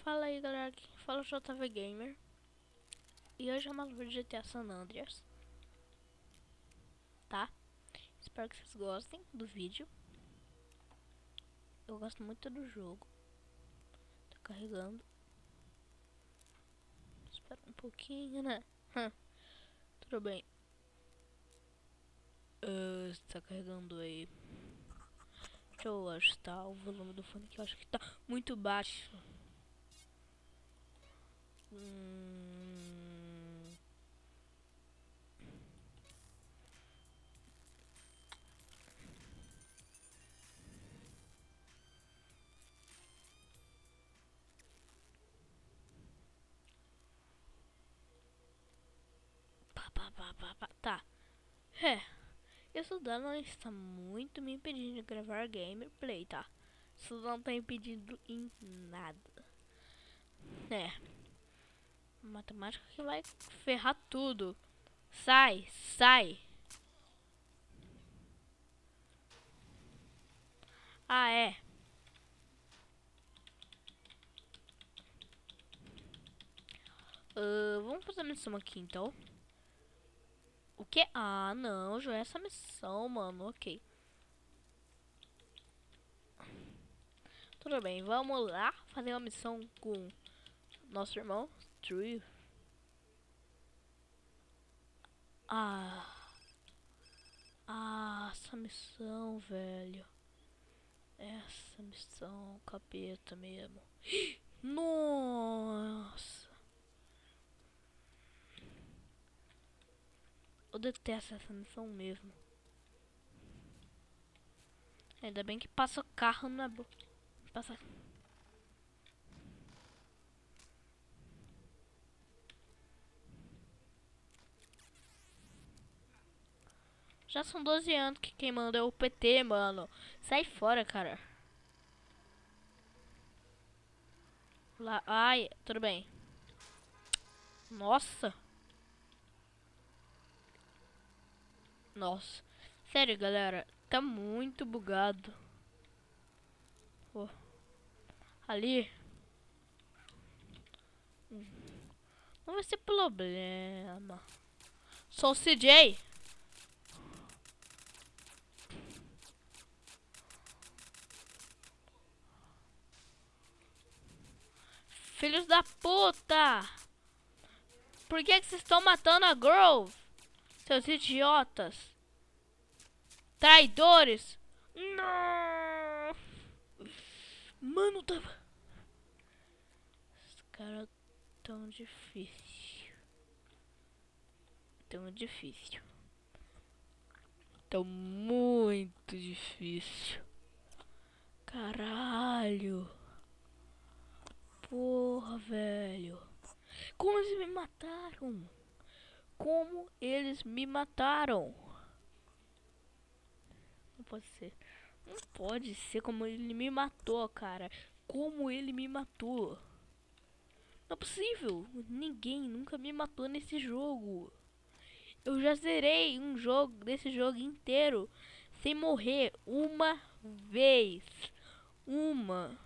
Fala aí, galera, aqui fala o JV Gamer. E hoje é uma live de GTA San Andreas, tá? Espero que vocês gostem do vídeo. Eu gosto muito do jogo. Tá carregando. Espera um pouquinho, né? Tudo bem. Está carregando aí. Deixa eu ajustar o volume do fone, que eu acho que tá muito baixo. Tá. Isso não está muito me impedindo de gravar gameplay, tá? Isso não tá impedindo em nada. Matemática que vai ferrar tudo. Sai, sai. Ah, é. Vamos fazer a missão aqui, então. O que? Ah, não, já é essa missão, mano. Ok. Tudo bem, vamos lá fazer uma missão com nosso irmão, True. Essa missão, velho. Essa missão, capeta mesmo. Nossa. Eu detesto essa missão mesmo. Ainda bem que passa carro na boca. Passa. Já são 12 anos que quem manda é o PT, mano. Sai fora, cara. Lá, ai, tudo bem. Nossa. Nossa. Sério, galera. Tá muito bugado. Oh. Ali. Não vai ser problema. Sou o CJ. Filhos da puta. Por que vocês estão matando a Grove? Seus idiotas. Traidores. Não. Mano, tava... Os caras tão difícil. Tão difícil. Tão muito difícil. Caralho. Porra, velho. Como eles me mataram? Como eles me mataram? Não pode ser. Não pode ser como ele me matou, cara. Como ele me matou. Não é possível. Ninguém nunca me matou nesse jogo. Eu já zerei um jogo desse jogo inteiro sem morrer uma vez. Uma.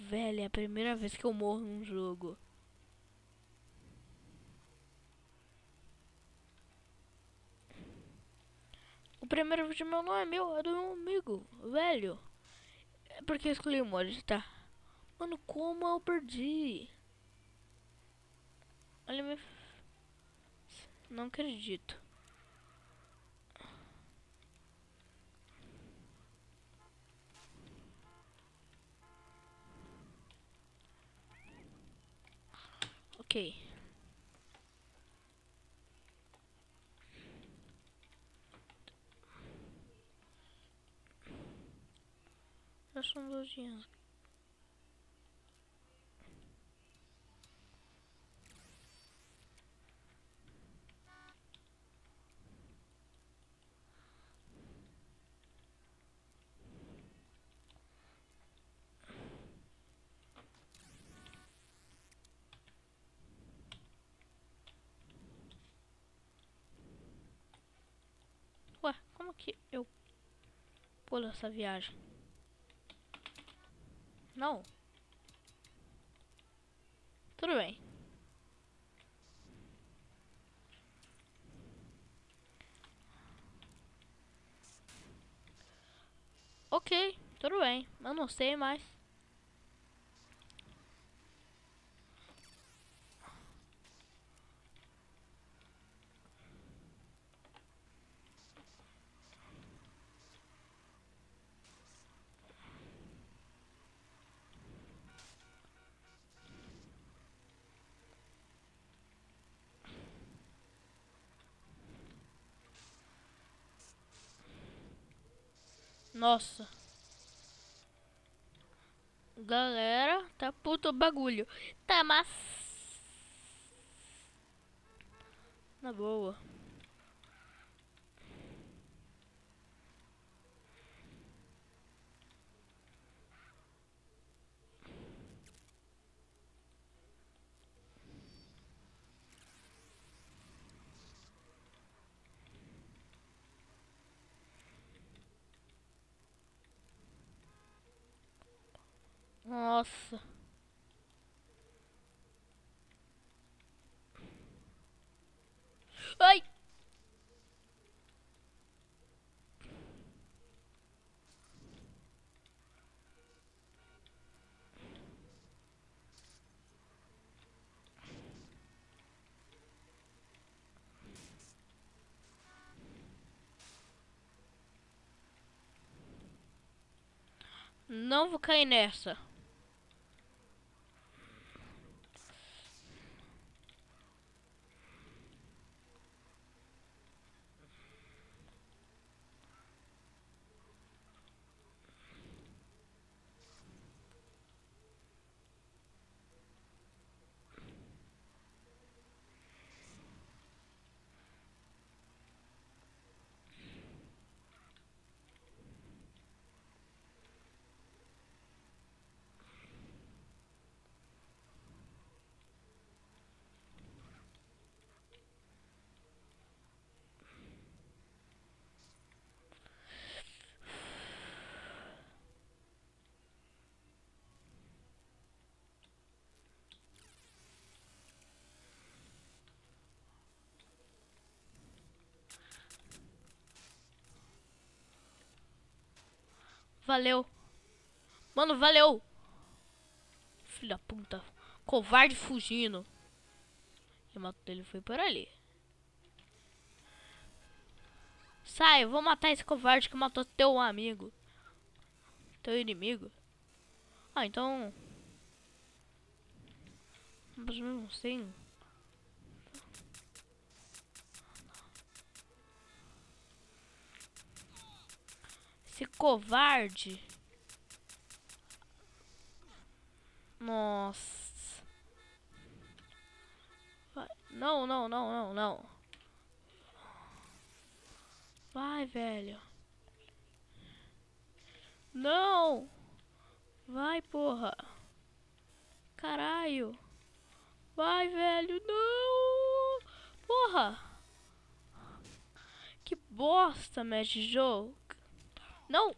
Velho, é a primeira vez que eu morro num jogo. O primeiro vídeo meu não é meu, é do meu amigo, velho. É porque eu escolhi o mod, tá? Mano, como eu perdi? Olha, me... Não acredito. Ok. Já são 12 anos. Ué, como que eu pulo essa viagem? Não. Tudo bem. Ok, tudo bem. Eu não sei mais. Nossa. Galera, tá puto o bagulho. Tá, mas... Na boa. Nossa. Ai! Não vou cair nessa. Valeu. Mano, valeu. Filho da puta. Covarde fugindo. E o mato dele foi por ali. Sai, eu vou matar esse covarde que matou teu amigo. Teu inimigo. Ah, então... Mas mesmo assim... Esse covarde... Nossa... Vai. Não, não, não, não, não. Vai, velho. Não! Vai, porra. Caralho. Vai, velho. Não! Porra. Que bosta, Magic Joe. Não.